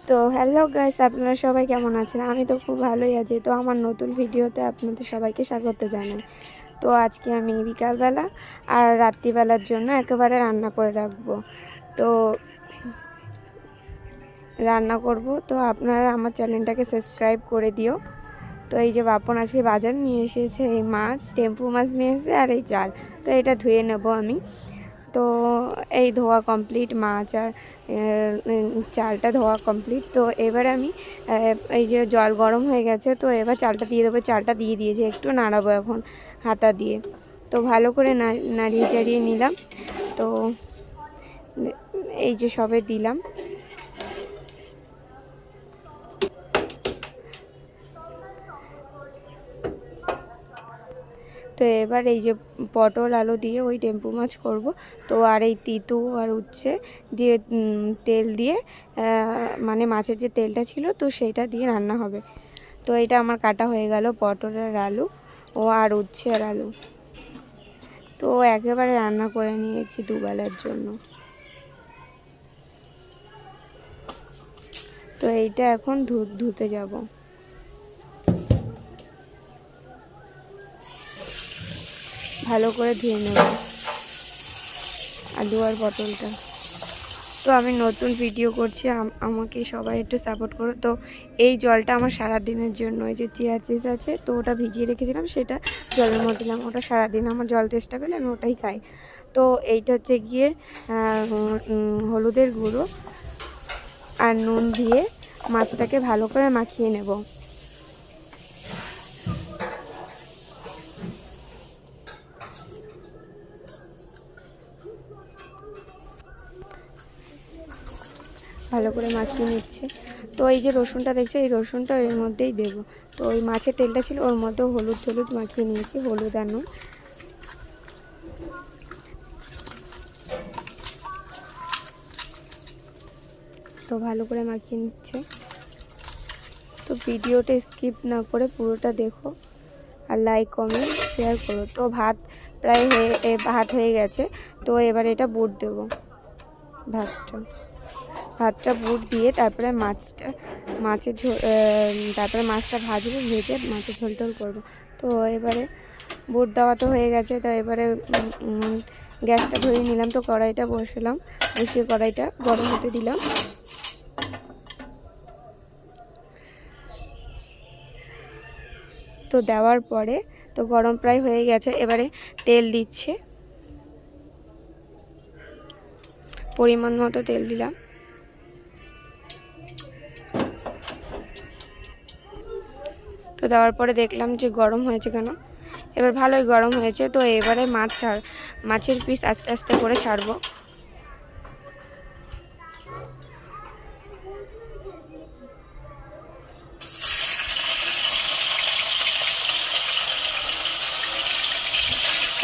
তো hello guys, আপনারা সবাই কেমন আছেন? আমি তো খুব ভালোই আছি। তো আমার নতুন ভিডিওতে আপনাদের সবাইকে স্বাগত জানাই। তো আজকে আমি বিকালবেলা আর রাত্রিবেলার জন্য একেবারে রান্না করে রাখবো। তো রান্না করব, তো আপনারা আমার চ্যানেলটাকে সাবস্ক্রাইব করে দিও। তো এই যে বাপন আজকে বাজার নিয়ে এসেছে, এই মাছ, টেম্পু মাছ নিয়ে এসেছে আর এই চাল। তো এটা ধুয়ে নেব আমি। তো এই ধোয়া কমপ্লিট, মাছ আর চালটা ধোয়া কমপ্লিট। তো এবারে আমি এই যে জল গরম হয়ে গেছে, তো এবার চালটা দিয়ে দেবো। চালটা দিয়ে দিয়েছি, একটু নাড়াবো এখন হাতা দিয়ে। তো ভালো করে নাড়িয়ে চাড়িয়ে নিলাম। তো এই যে সবে দিলাম। তো এবার এই যে পটল আলু দিয়ে ওই টেম্পু মাছ করব। তো আর এই তিতু আর উচ্ছে দিয়ে তেল দিয়ে মানে মাছের যে তেলটা ছিল তো সেইটা দিয়ে রান্না হবে। তো এটা আমার কাটা হয়ে গেল, পটল আর আলু ও আর উচ্ছে আর আলু। তো একেবারে রান্না করে নিয়েছি দুবেলার জন্য। তো এইটা এখন ধুতে যাব। ভালো করে ধুয়ে নেব আলু আর পটলটা। তো আমি নতুন ভিডিও করছি, আমাকে সবাই একটু সাপোর্ট করো। তো এই জলটা আমার সারাদিনের জন্য, এই যে চিয়া চিজ আছে তো ওটা ভিজিয়ে রেখেছিলাম, সেটা জলের মধ্যে দিলাম। ওটা সারাদিন আমার জল তেষ্টা পেলে আমি ওটাই খাই। তো এইটা হচ্ছে গিয়ে হলুদের গুঁড়ো আর নুন দিয়ে মাছটাকে ভালো করে মাখিয়ে নেব। ভালো করে মাখিয়ে নিচ্ছে। তো এই যে রসুনটা দেখছো, এই রসুনটা এর মধ্যেই দেব। তো ওই মাছের তেলটা ছিল ওর মধ্যে হলুদ মাখিয়ে নিয়েছি, হলুদ আর নুন। তো ভালো করে মাখিয়ে নিচ্ছে। তো ভিডিওটা স্কিপ না করে পুরোটা দেখো আর লাইক কমেন্ট শেয়ার করো। তো ভাত প্রায় ভাত হয়ে গেছে। তো এবার এটা বুট দেবো, ভাতটা বুট দিয়ে তারপরে তারপরে মাছটা ভাজবো, ভেজে মাছের ঝোল টোল করবো। তো এবারে বুট দেওয়া তো হয়ে গেছে। তো এবারে গ্যাসটা ধরিয়ে নিলাম। তো কড়াইটা বসিয়ে কড়াইটা গরম হতে দিলাম। তো দেওয়ার পরে তো গরম প্রায় হয়ে গেছে। এবারে তেল দিচ্ছে, পরিমাণ মতো তেল দিলাম। তো দেওয়ার পরে দেখলাম যে গরম হয়েছে কেন, এবার ভালোই গরম হয়েছে। তো এবারে মাছের পিস আস্তে আস্তে করে ছাড়বো।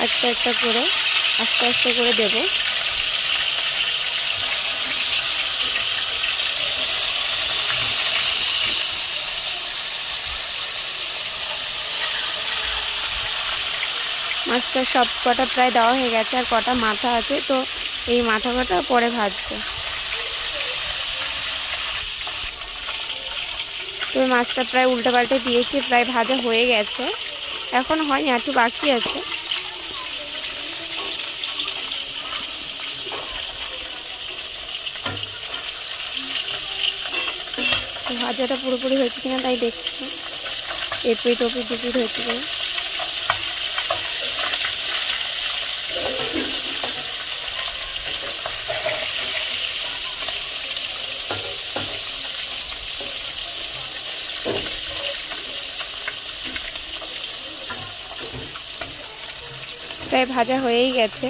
একটা করে আস্তে আস্তে করে দেবো। মাছটা সব কটা প্রায় দেওয়া হয়ে গেছে, আর কটা মাথা আছে। তো এই মাথা কটা পরে ভাজবো। তো মাছটা প্রায় উল্টে পাল্টে দিয়েছি, প্রায় ভাজা হয়ে গেছে। এখন হয়নি, একটু বাকি আছে। ভাজাটা পুরোপুরি হয়েছে কিনা তাই দেখছি, এপিট ওপিট দুপিট হয়েছে কিনা। প্রায় ভাজা হয়েই গেছে।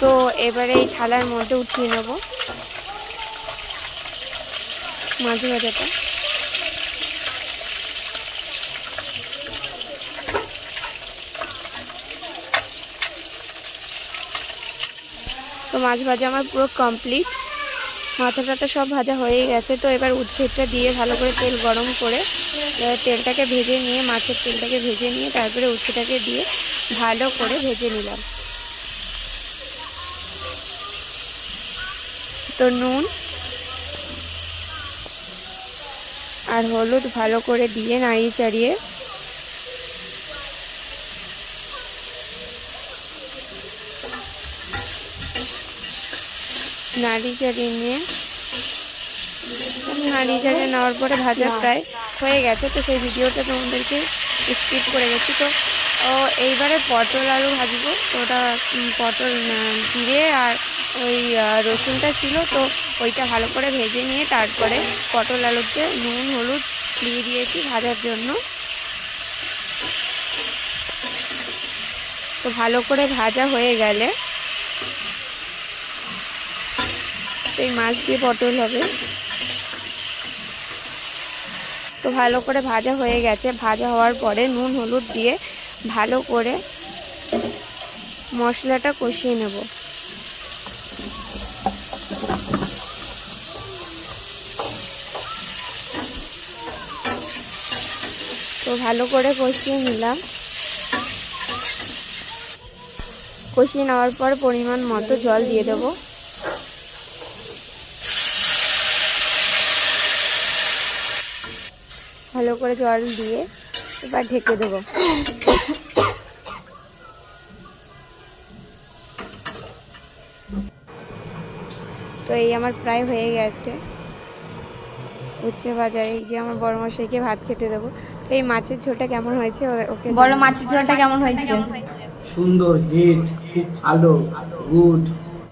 তো এবারে এই থালার মধ্যে উঠিয়ে নেব মাছ ভাজাটা। তো মাছ ভাজা আমার পুরো কমপ্লিট, মাথাটা সব ভাজা হয়ে গেছে। তো এবার উচ্ছেটা দিয়ে ভালো করে তেল গরম করে তেলটাকে ভেজে নিয়ে, মাছের তেলটাকে ভেজে নিয়ে তারপরে উচ্ছেটাকে দিয়ে ভালো করে ভেজে নিলাম। তো নুন আর হলুদ ভালো করে দিয়ে নাড়িয়ে চাড়িয়ে নিয়ে নাড়িয়ে চাড়িয়ে নেওয়ার পরে ভাজা প্রায় হয়ে গেছে। তো সেই ভিডিওটা তোমাদেরকে স্কিপ করে গেছি। তো এইবারে পটল আলু ভাজবো। তো ওটা পটল জিরে আর ওই রসুনটা ছিল, তো ওইটা ভালো করে ভেজে নিয়ে তারপরে পটল আলুতে নুন হলুদ দিয়ে দিয়েছি ভাজার জন্য। তো ভালো করে ভাজা হয়ে গেলে এই মাছ দিয়ে পটল হবে। তো ভালো করে ভাজা হয়ে গেছে। ভাজা হওয়ার পরে নুন হলুদ দিয়ে ভালো করে মশলাটা কষিয়ে নেব। তো ভালো করে কষিয়ে নিলাম। কষিয়ে নেওয়ার পর পরিমাণ মতো জল দিয়ে দেবো। ভালো করে জল দিয়ে এবার ঢেকে দেবো। তো এই আমার প্রায় হয়ে গেছে উচ্ছে ভাজা। এই যে আমার বড় মশাইকে ভাত খেতে দেবো। তো এই মাছের ঝোলটা কেমন হয়েছে ওকে বড় মাছের ঝোলটা কেমন হয়েছে? সুন্দর, হিট, খুব ভালো, গুড।